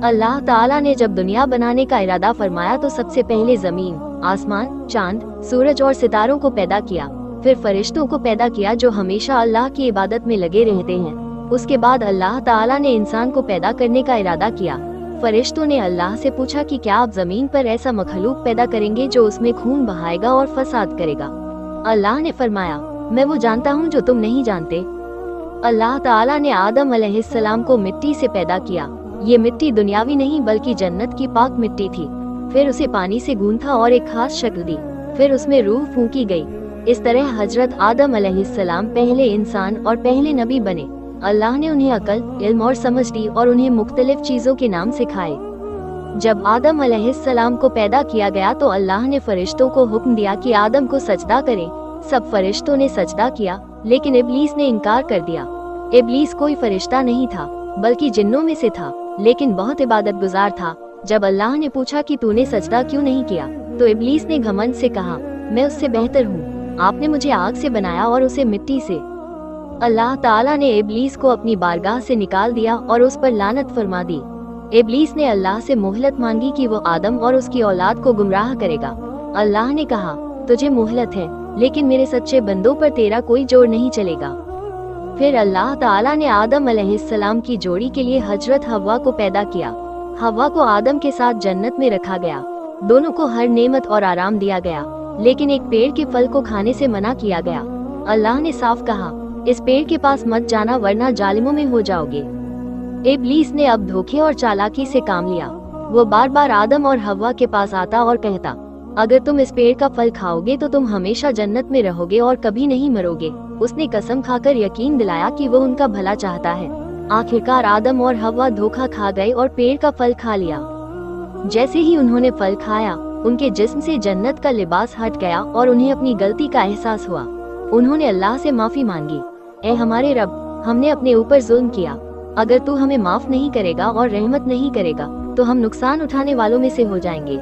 अल्लाह ताला ने जब दुनिया बनाने का इरादा फरमाया तो सबसे पहले जमीन, आसमान, चांद, सूरज और सितारों को पैदा किया। फिर फरिश्तों को पैदा किया जो हमेशा अल्लाह की इबादत में लगे रहते हैं। उसके बाद अल्लाह ताला ने इंसान को पैदा करने का इरादा किया। फरिश्तों ने अल्लाह से पूछा कि क्या आप जमीन पर ऐसा मखलूक पैदा करेंगे जो उसमें खून बहाएगा और फसाद करेगा। अल्लाह ने फरमाया, मैं वो जानता हूँ जो तुम नहीं जानते। अल्लाह ताला ने आदम अलैहिस्सलाम को मिट्टी से पैदा किया। ये मिट्टी दुनियावी नहीं बल्कि जन्नत की पाक मिट्टी थी। फिर उसे पानी से गूंथा और एक खास शक्ल दी। फिर उसमें रूह फूंकी गई। इस तरह हजरत आदम अलैहिस्सलाम पहले इंसान और पहले नबी बने। अल्लाह ने उन्हें अकल, इल्म और समझ दी और उन्हें मुख्तलिफ चीजों के नाम सिखाए। जब आदम अलैहिस्सलाम को पैदा किया गया तो अल्लाह ने फरिश्तों को हुक्म दिया कि आदम को सजदा करें। सब फरिश्तों ने सजदा किया, लेकिन इब्लीस ने इनकार कर दिया। इब्लीस कोई फरिश्ता नहीं था बल्कि जिन्नों में से था, लेकिन बहुत इबादत गुजार था। जब अल्लाह ने पूछा कि तूने सजदा क्यों नहीं किया, तो इब्लीस ने घमंड से कहा, मैं उससे बेहतर हूँ। आपने मुझे आग से बनाया और उसे मिट्टी से। अल्लाह ताला ने इब्लीस को अपनी बारगाह से निकाल दिया और उस पर लानत फरमा दी। इब्लीस ने अल्लाह से मोहलत मांगी कि वो आदम और उसकी औलाद को गुमराह करेगा। अल्लाह ने कहा, तुझे मोहलत है, लेकिन मेरे सच्चे बंदों पर तेरा कोई जोर नहीं चलेगा। फिर अल्लाह ताला ने आदम अलैहिस्सलाम की जोड़ी के लिए हजरत हव्वा को पैदा किया। हव्वा को आदम के साथ जन्नत में रखा गया। दोनों को हर नेमत और आराम दिया गया, लेकिन एक पेड़ के फल को खाने से मना किया गया। अल्लाह ने साफ कहा, इस पेड़ के पास मत जाना वरना जालिमों में हो जाओगे। इब्लीस ने अब धोखे और चालाकी से काम लिया। वो बार बार आदम और हव्वा के पास आता और कहता, अगर तुम इस पेड़ का फल खाओगे तो तुम हमेशा जन्नत में रहोगे और कभी नहीं मरोगे। उसने कसम खाकर यकीन दिलाया कि वो उनका भला चाहता है। आखिरकार आदम और हव्वा धोखा खा गए और पेड़ का फल खा लिया। जैसे ही उन्होंने फल खाया, उनके जिस्म से जन्नत का लिबास हट गया और उन्हें अपनी गलती का एहसास हुआ। उन्होंने अल्लाह से माफी मांगी, ए हमारे रब, हमने अपने ऊपर जुल्म किया। अगर तू हमें माफ नहीं करेगा और रहमत नहीं करेगा तो हम नुकसान उठाने वालों में से हो जाएंगे।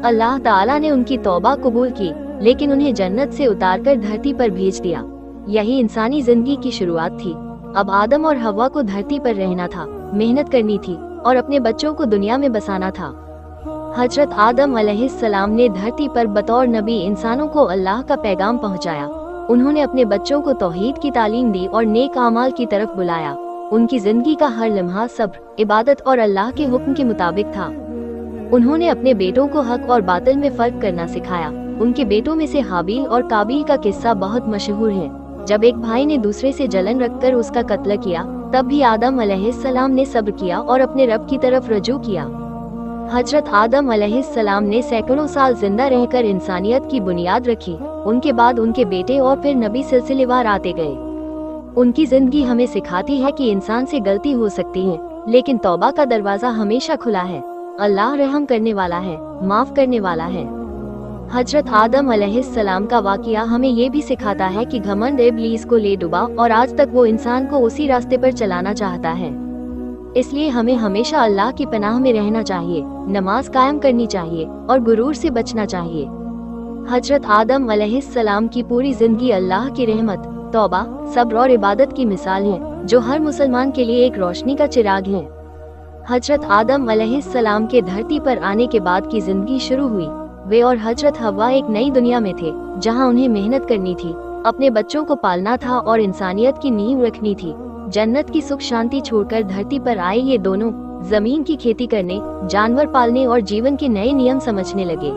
अल्लाह ताला ने उनकी तौबा कबूल की, लेकिन उन्हें जन्नत से उतारकर धरती पर भेज दिया। यही इंसानी जिंदगी की शुरुआत थी। अब आदम और हव्वा को धरती पर रहना था, मेहनत करनी थी और अपने बच्चों को दुनिया में बसाना था। हजरत आदम अलैहिस्सलाम ने धरती पर बतौर नबी इंसानों को अल्लाह का पैगाम पहुंचाया। उन्होंने अपने बच्चों को तौहीद की तालीम दी और नेक आमाल की तरफ बुलाया। उनकी जिंदगी का हर लम्हा सब्र, इबादत और अल्लाह के हुक्म के मुताबिक था। उन्होंने अपने बेटों को हक और बातिल में फर्क करना सिखाया। उनके बेटों में से हाबील और काबील का किस्सा बहुत मशहूर है। जब एक भाई ने दूसरे से जलन रखकर उसका कत्ल किया, तब भी आदम अलैहिस्सलाम ने सब्र किया और अपने रब की तरफ रजू किया। हजरत आदम अलैहिस्सलाम ने सैकड़ों साल जिंदा रहकर इंसानियत की बुनियाद रखी। उनके बाद उनके बेटे और फिर नबी सिलसिलेवार आते गए। उनकी जिंदगी हमें सिखाती है कि इंसान से गलती हो सकती है, लेकिन तौबा का दरवाजा हमेशा खुला है। अल्लाह रहम करने वाला है, माफ करने वाला है। हजरत आदम अलैहिस्सलाम का वाक़या हमें ये भी सिखाता है कि घमंड इब्लीस को ले डुबा और आज तक वो इंसान को उसी रास्ते पर चलाना चाहता है। इसलिए हमें हमेशा अल्लाह की पनाह में रहना चाहिए, नमाज कायम करनी चाहिए और गुरूर से बचना चाहिए। हजरत आदम अलैहिस्सलाम की पूरी जिंदगी अल्लाह की रहमत, तौबा, सब्र और इबादत की मिसाल है, जो हर मुसलमान के लिए एक रोशनी का चिराग है। हजरत आदम अलैहिस्सलाम के धरती पर आने के बाद की जिंदगी शुरू हुई। वे और हजरत हव्वा एक नई दुनिया में थे, जहां उन्हें मेहनत करनी थी, अपने बच्चों को पालना था और इंसानियत की नींव रखनी थी। जन्नत की सुख शांति छोड़कर धरती पर आए ये दोनों जमीन की खेती करने, जानवर पालने और जीवन के नए नियम समझने लगे।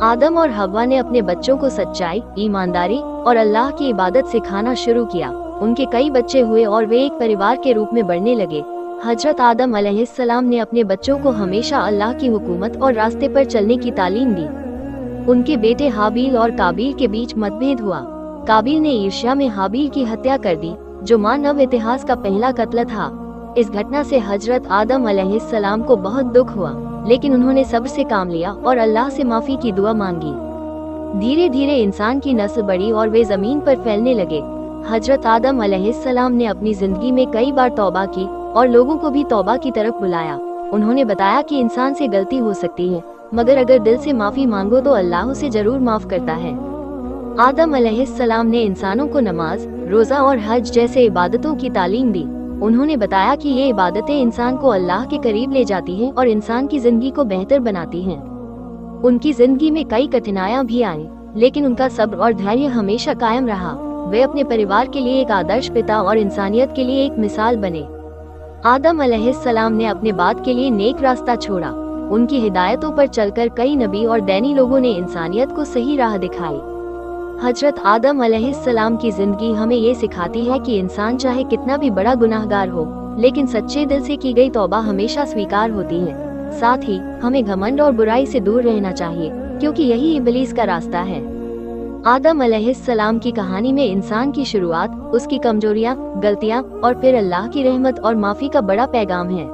आदम और हव्वा ने अपने बच्चों को सच्चाई, ईमानदारी और अल्लाह की इबादत सिखाना शुरू किया। उनके कई बच्चे हुए और वे एक परिवार के रूप में बढ़ने लगे। हजरत आदम अलैहिस्सलाम ने अपने बच्चों को हमेशा अल्लाह की हुकूमत और रास्ते पर चलने की तालीम दी। उनके बेटे हाबील और काबील के बीच मतभेद हुआ। काबील ने ईर्ष्या में हाबील की हत्या कर दी, जो मानव इतिहास का पहला कत्ल था। इस घटना से हजरत आदम अलैहिस्सलाम को बहुत दुख हुआ, लेकिन उन्होंने सब्र से काम लिया और अल्लाह से माफी की दुआ मांगी। धीरे धीरे इंसान की नस्ल बढ़ी और वे जमीन पर फैलने लगे। हजरत आदम अलैहिस्सलाम ने अपनी जिंदगी में कई बार तौबा की और लोगों को भी तौबा की तरफ बुलाया। उन्होंने बताया कि इंसान से गलती हो सकती है, मगर अगर दिल से माफी मांगो तो अल्लाह उसे जरूर माफ करता है। आदम अलैहिस्सलाम ने इंसानों को नमाज, रोजा और हज जैसे इबादतों की तालीम दी। उन्होंने बताया कि ये इबादतें इंसान को अल्लाह के करीब ले जाती हैं और इंसान की जिंदगी को बेहतर बनाती हैं। उनकी जिंदगी में कई कठिनाइयां भी आईं, लेकिन उनका सब्र और धैर्य हमेशा कायम रहा। वे अपने परिवार के लिए एक आदर्श पिता और इंसानियत के लिए एक मिसाल बने। आदम अलैहिस्सलाम ने अपने बात के लिए नेक रास्ता छोड़ा। उनकी हिदायतों पर चलकर कई नबी और दैनी लोगों ने इंसानियत को सही राह दिखाई। हजरत आदम अलैहिस्सलाम की जिंदगी हमें ये सिखाती है कि इंसान चाहे कितना भी बड़ा गुनाहगार हो, लेकिन सच्चे दिल से की गई तौबा हमेशा स्वीकार होती है। साथ ही हमें घमंड और बुराई से दूर रहना चाहिए, क्योंकि यही इब्लीस का रास्ता है। आदम अलैहिस्सलाम की कहानी में इंसान की शुरुआत, उसकी कमजोरियां, गलतियां और फिर अल्लाह की रहमत और माफी का बड़ा पैगाम है।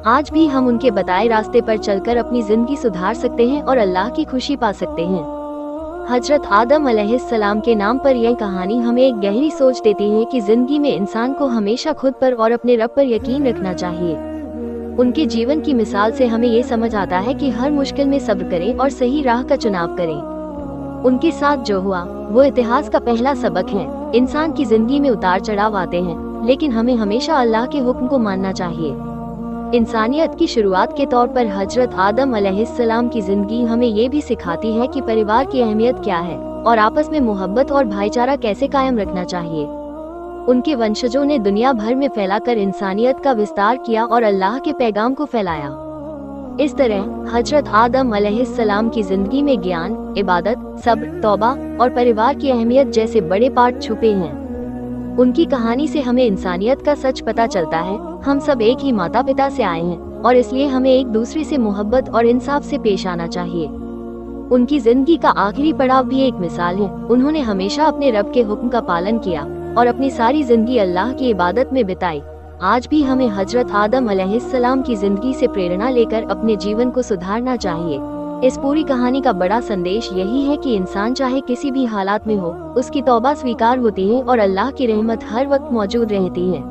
आज भी हम उनके बताए रास्ते पर चलकर अपनी जिंदगी सुधार सकते हैं और अल्लाह की खुशी पा सकते हैं। हजरत आदम अलैहिस्सलाम के नाम पर यह कहानी हमें एक गहरी सोच देती है कि जिंदगी में इंसान को हमेशा खुद पर और अपने रब पर यकीन रखना चाहिए। उनके जीवन की मिसाल से हमें ये समझ आता है कि हर मुश्किल में सब्र करें और सही राह का चुनाव करें। उनके साथ जो हुआ वो इतिहास का पहला सबक है। इंसान की जिंदगी में उतार चढ़ाव आते हैं, लेकिन हमें हमेशा अल्लाह के हुक्म को मानना चाहिए। इंसानियत की शुरुआत के तौर पर हजरत आदम अलैहिस्सलाम की जिंदगी हमें ये भी सिखाती है कि परिवार की अहमियत क्या है और आपस में मोहब्बत और भाईचारा कैसे कायम रखना चाहिए। उनके वंशजों ने दुनिया भर में फैलाकर इंसानियत का विस्तार किया और अल्लाह के पैगाम को फैलाया। इस तरह हजरत आदम अलैहिस्सलाम की जिंदगी में ज्ञान, इबादत, सब्र, तौबा और परिवार की अहमियत जैसे बड़े पाठ छुपे हैं। उनकी कहानी से हमें इंसानियत का सच पता चलता है। हम सब एक ही माता पिता से आए हैं और इसलिए हमें एक दूसरे से मोहब्बत और इंसाफ से पेश आना चाहिए। उनकी जिंदगी का आखिरी पड़ाव भी एक मिसाल है। उन्होंने हमेशा अपने रब के हुक्म का पालन किया और अपनी सारी जिंदगी अल्लाह की इबादत में बिताई। आज भी हमें हजरत आदम अलैहिस्सलाम की जिंदगी से प्रेरणा लेकर अपने जीवन को सुधारना चाहिए। इस पूरी कहानी का बड़ा संदेश यही है कि इंसान चाहे किसी भी हालात में हो, उसकी तौबा स्वीकार होती है और अल्लाह की रहमत हर वक्त मौजूद रहती है।